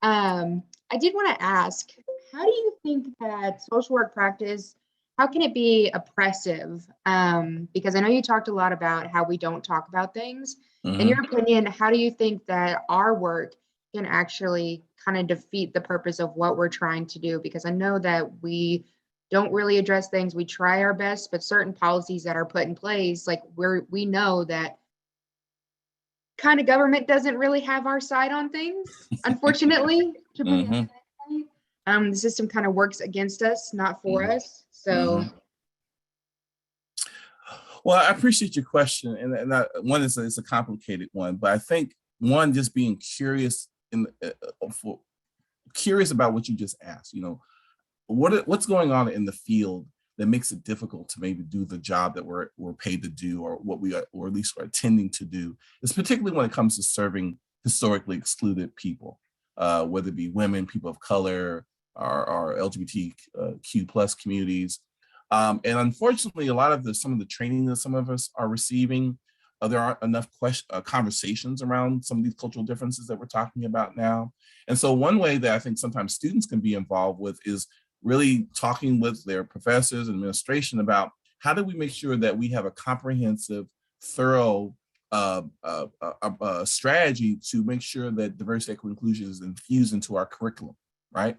[SPEAKER 3] I did want to ask, how do you think that social work practice, how can it be oppressive? Because I know you talked a lot about how we don't talk about things. In your opinion, how do you think that our work can actually kind of defeat the purpose of what we're trying to do? Because I know that we don't really address things. We try our best, but certain policies that are put in place, like we know that kind of government doesn't really have our side on things, unfortunately. the system kind of works against us, not for us. So.
[SPEAKER 2] Well, I appreciate your question, and one is it's a complicated one, but I think one, just being curious curious about what you just asked. You know, what's going on in the field that makes it difficult to maybe do the job that we're paid to do, or what we are, or at least we're intending to do. It's particularly when it comes to serving historically excluded people, whether it be women, people of color, our LGBTQ plus communities. And unfortunately, a lot of some of the training that some of us are receiving, there aren't enough conversations around some of these cultural differences that we're talking about now. And so one way that I think sometimes students can be involved with is really talking with their professors and administration about how do we make sure that we have a comprehensive, thorough strategy to make sure that diversity, equity, inclusion is infused into our curriculum, right?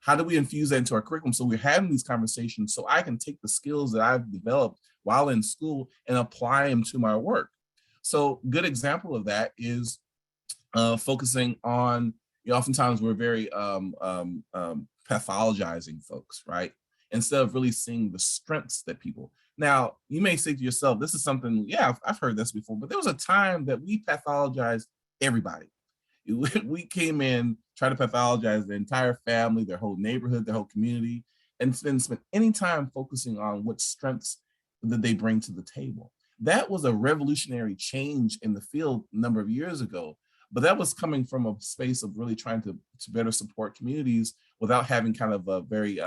[SPEAKER 2] How do we infuse that into our curriculum so we're having these conversations so I can take the skills that I've developed while in school and apply them to my work? So good example of that is focusing on, oftentimes we're very pathologizing folks, right? Instead of really seeing the strengths that people. Now, you may say to yourself, this is something, yeah, I've heard this before, but there was a time that we pathologized everybody. We came in, try to pathologize the entire family, their whole neighborhood, their whole community, and then spend any time focusing on what strengths that they bring to the table. That was a revolutionary change in the field a number of years ago, but that was coming from a space of really trying to better support communities without having kind of a very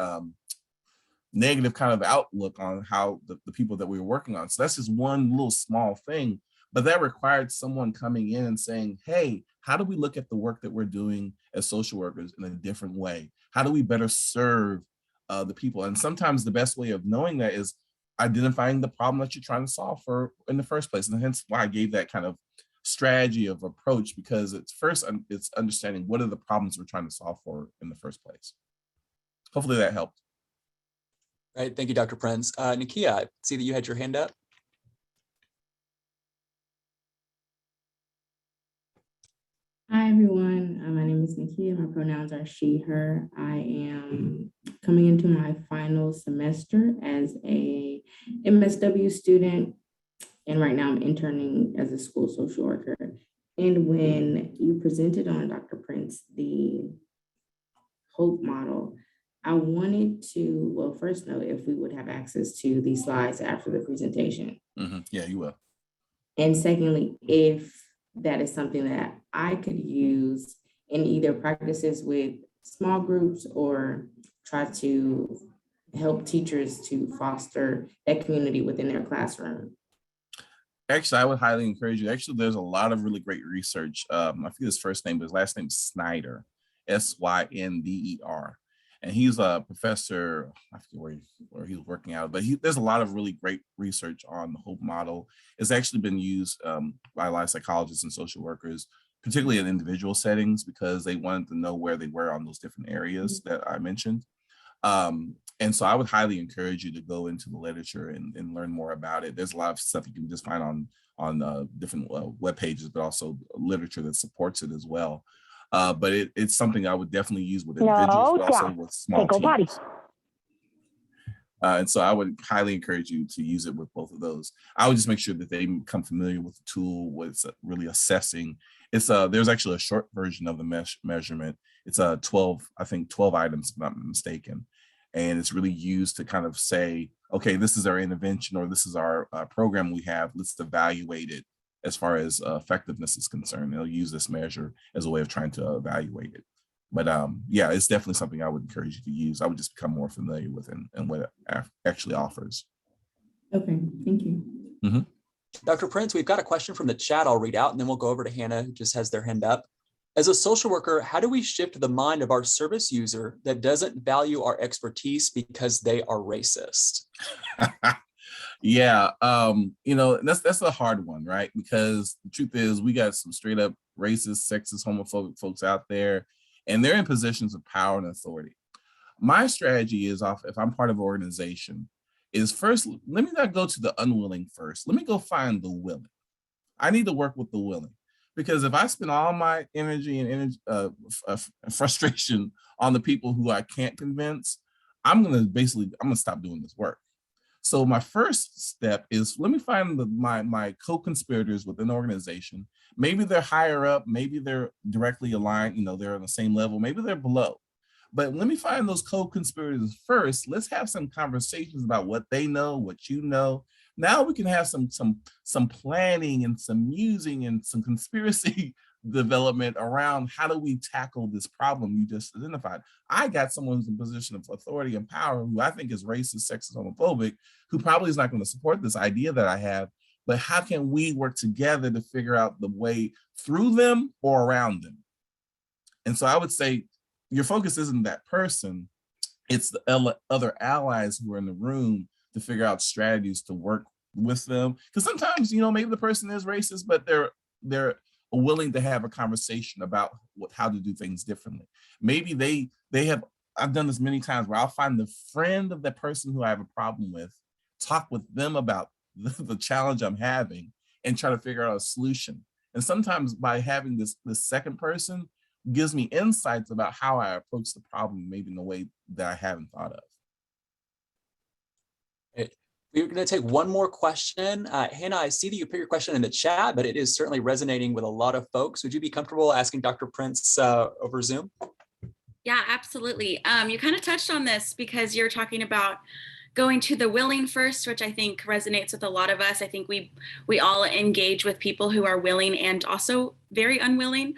[SPEAKER 2] negative kind of outlook on how the people that we were working on. So that's just one little small thing, but that required someone coming in and saying, hey, how do we look at the work that we're doing as social workers in a different way? How do we better serve the people? And sometimes the best way of knowing that is identifying the problem that you're trying to solve for in the first place. And hence why I gave that kind of strategy of approach, because it's understanding what are the problems we're trying to solve for in the first place. Hopefully that helped.
[SPEAKER 1] Right, thank you, Dr. Prince. Nakia, I see that you had your hand up.
[SPEAKER 4] Hi, everyone. My name is Nakia. My pronouns are she, her. I am coming into my final semester as a MSW student, and right now I'm interning as a school social worker. And when you presented on, Dr. Prince, the HOPE model, I wanted to, well, first know if we would have access to these slides after the presentation.
[SPEAKER 2] Yeah, you will.
[SPEAKER 4] And secondly, if that is something that I could use in either practices with small groups or try to help teachers to foster that community within their classroom.
[SPEAKER 2] Actually, I would highly encourage you. Actually, there's a lot of really great research. I forget his first name, but his last name is Snyder, Synder. And he's a professor, I forget where he was working out, but there's a lot of really great research on the HOPE model. It's actually been used by a lot of psychologists and social workers, particularly in individual settings, because they wanted to know where they were on those different areas that I mentioned. And so I would highly encourage you to go into the literature and learn more about it. There's a lot of stuff you can just find on different web pages, but also literature that supports it as well. But it's something I would definitely use with individuals, but also with small teams. And so I would highly encourage you to use it with both of those. I would just make sure that they become familiar with the tool, what it's really assessing. There's actually a short version of the measurement. It's 12 items, if I'm not mistaken. And it's really used to kind of say, okay, this is our intervention, or this is our program we have. Let's evaluate it as far as effectiveness is concerned. They'll use this measure as a way of trying to evaluate it. But yeah, it's definitely something I would encourage you to use. I would just become more familiar with it and what it actually offers.
[SPEAKER 4] Okay, thank you.
[SPEAKER 1] Dr. Prince, we've got a question from the chat I'll read out, and then we'll go over to Hannah, who just has their hand up. As a social worker, how do we shift the mind of our service user that doesn't value our expertise because they are racist?
[SPEAKER 2] Yeah, that's a hard one, right? Because the truth is, we got some straight up racist, sexist, homophobic folks out there, and they're in positions of power and authority. My strategy is, if I'm part of an organization, is first, let me not go to the unwilling first. Let me go find the willing. I need to work with the willing. Because if I spend all my energy and frustration on the people who I can't convince, I'm gonna stop doing this work. So my first step is, let me find my co-conspirators within the organization. Maybe they're higher up, maybe they're directly aligned, they're on the same level, maybe they're below. But let me find those co-conspirators first. Let's have some conversations about what they know, what you know. Now we can have some planning and some musing and some conspiracy development around how do we tackle this problem you just identified. I got someone who's in a position of authority and power who I think is racist, sexist, homophobic, who probably is not going to support this idea that I have, but how can we work together to figure out the way through them or around them? And so I would say your focus isn't that person, it's the other allies who are in the room to figure out strategies to work with them. Because sometimes, maybe the person is racist, but they're willing to have a conversation about how to do things differently. Maybe they have, I've done this many times where I'll find the friend of the person who I have a problem with, talk with them about the challenge I'm having and try to figure out a solution. And sometimes by having this second person gives me insights about how I approach the problem, maybe in a way that I haven't thought of.
[SPEAKER 1] We're going to take one more question. Hannah, I see that you put your question in the chat, but it is certainly resonating with a lot of folks. Would you be comfortable asking Dr. Prince over Zoom?
[SPEAKER 5] Yeah, absolutely. You kind of touched on this because you're talking about going to the willing first, which I think resonates with a lot of us. I think we all engage with people who are willing and also very unwilling.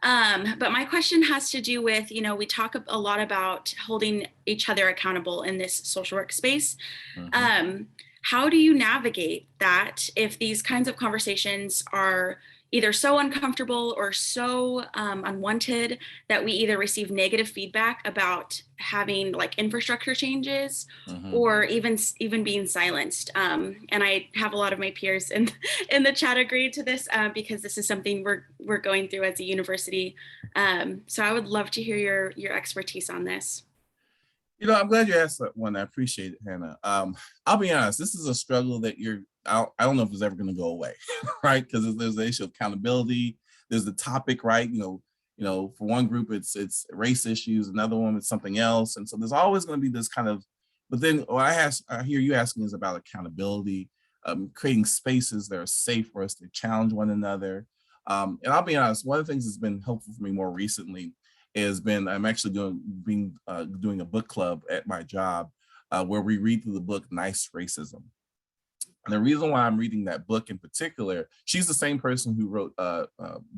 [SPEAKER 5] But my question has to do with, we talk a lot about holding each other accountable in this social work space. Mm-hmm. How do you navigate that if these kinds of conversations are either so uncomfortable or so unwanted that we either receive negative feedback about having like infrastructure changes, mm-hmm. or even being silenced? And I have a lot of my peers in the chat agree to this because this is something we're going through as a university. So I would love to hear your expertise on this.
[SPEAKER 2] I'm glad you asked that one. I appreciate it, Hannah. I'll be honest, this is a struggle that I don't know if it's ever going to go away, right? Because there's the issue of accountability. There's the topic, right? For one group, it's race issues. Another one, it's something else. And so there's always going to be this kind of, but then what I hear you asking is about accountability, creating spaces that are safe for us to challenge one another. And I'll be honest, one of the things that's been helpful for me more recently I'm actually doing a book club at my job where we read through the book Nice Racism. And the reason why I'm reading that book in particular, she's the same person who wrote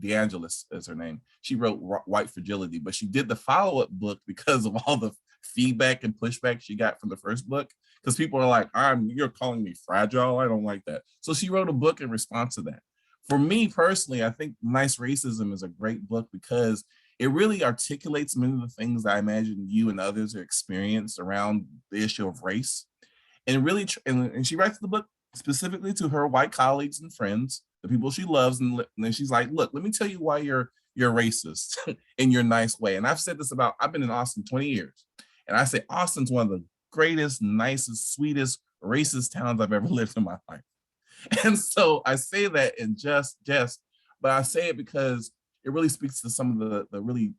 [SPEAKER 2] DeAngelis is her name. She wrote White Fragility, but she did the follow-up book because of all the feedback and pushback she got from the first book. Because people are like, you're calling me fragile. I don't like that. So she wrote a book in response to that. For me personally, I think Nice Racism is a great book because it really articulates many of the things that I imagine you and others are experienced around the issue of race. And really, and she writes the book specifically to her white colleagues and friends, the people she loves. And then she's like, look, let me tell you why you're racist in your nice way. And I've said this I've been in Austin 20 years. And I say Austin's one of the greatest, nicest, sweetest, racist towns I've ever lived in my life. And so I say that in jest, but I say it because it really speaks to some of the really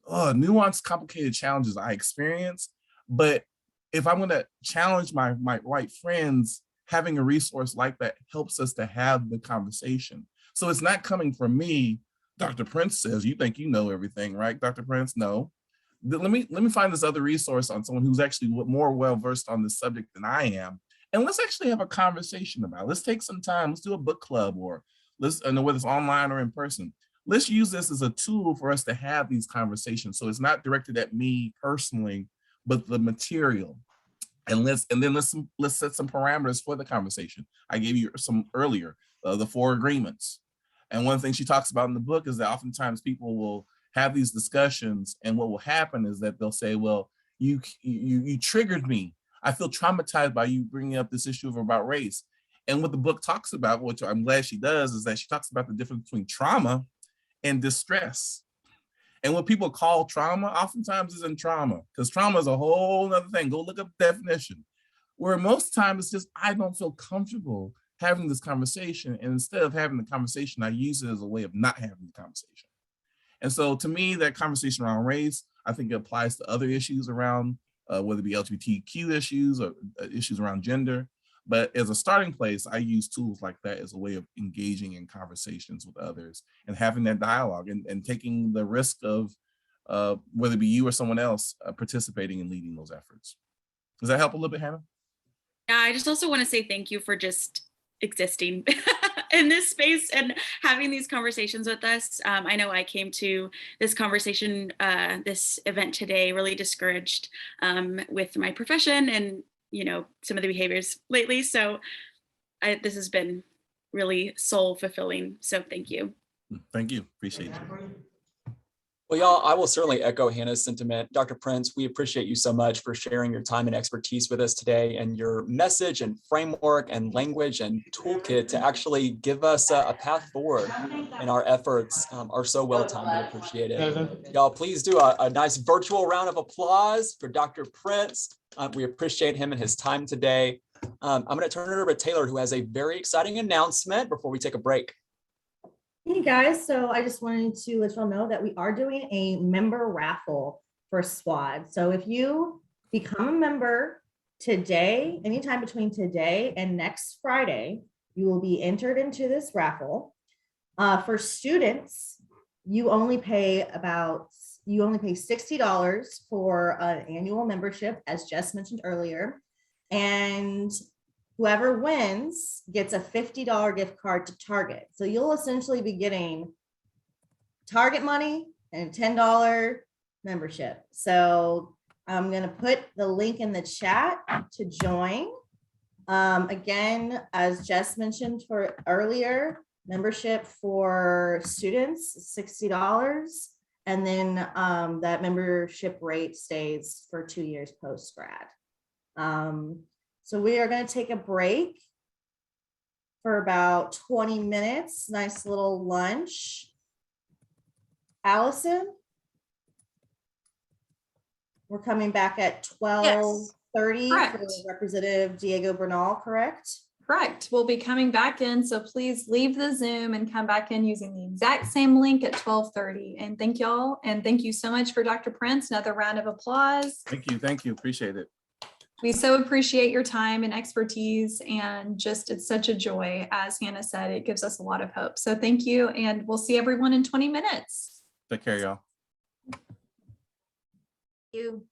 [SPEAKER 2] nuanced, complicated challenges I experience. But if I'm going to challenge my white friends, having a resource like that helps us to have the conversation. So it's not coming from me. Dr. Prince says, you think you know everything, right, Dr. Prince? No. Let me find this other resource on someone who's actually more well-versed on this subject than I am. And let's actually have a conversation about it. Let's take some time. Let's do a book club, or whether it's online or in person. Let's use this as a tool for us to have these conversations. So it's not directed at me personally, but the material. And let's set some parameters for the conversation. I gave you some earlier, the 4 agreements. And one thing she talks about in the book is that oftentimes people will have these discussions, and what will happen is that they'll say, well, you triggered me. I feel traumatized by you bringing up this issue about race. And what the book talks about, which I'm glad she does, is that she talks about the difference between trauma and distress. And what people call trauma oftentimes isn't trauma, because trauma is a whole other thing. Go look up the definition. Where most times it's just, I don't feel comfortable having this conversation. And instead of having the conversation, I use it as a way of not having the conversation. And so to me, that conversation around race, I think it applies to other issues around, whether it be LGBTQ issues or issues around gender. But as a starting place, I use tools like that as a way of engaging in conversations with others and having that dialogue and taking the risk of whether it be you or someone else participating and leading those efforts. Does that help a little bit, Hannah?
[SPEAKER 5] Yeah, I just also want to say thank you for just existing in this space and having these conversations with us. I know I came to this conversation, this event today, really discouraged with my profession and, you know, some of the behaviors lately. So this has been really soul fulfilling. So thank you.
[SPEAKER 2] Thank you. Appreciate you.
[SPEAKER 1] Well, y'all, I will certainly echo Hannah's sentiment. Dr. Prince, we appreciate you so much for sharing your time and expertise with us today, and your message and framework and language and toolkit to actually give us a path forward in our efforts are so well timed and appreciated. Y'all, please do a nice virtual round of applause for Dr. Prince. We appreciate him and his time today. I'm going to turn it over to Taylor, who has a very exciting announcement before we take a break.
[SPEAKER 6] Hey guys, so I just wanted to let y'all know that we are doing a member raffle for SWAD. So if you become a member today, anytime between today and next Friday, you will be entered into this raffle. For students, you only pay $60 for an annual membership, as Jess mentioned earlier, and whoever wins gets a $50 gift card to Target. So you'll essentially be getting Target money and a $10 membership. So I'm going to put the link in the chat to join. Again, as Jess mentioned for earlier, membership for students is $60. And then that membership rate stays for 2 years post-grad. So we are going to take a break for about 20 minutes. Nice little lunch. Allison, we're coming back at 12:30
[SPEAKER 7] Yes,
[SPEAKER 6] for Representative Diego Bernal, correct?
[SPEAKER 7] correct. We'll be coming back in, so please leave the Zoom and come back in using the exact same link at 12:30. And thank y'all, and thank you so much for Dr. Prince. Another round of applause.
[SPEAKER 2] Thank you, appreciate it.
[SPEAKER 7] We so appreciate your time and expertise, and just it's such a joy. As Hannah said, it gives us a lot of hope. So thank you, and we'll see everyone in 20 minutes.
[SPEAKER 2] Take care, y'all.
[SPEAKER 7] Thank you.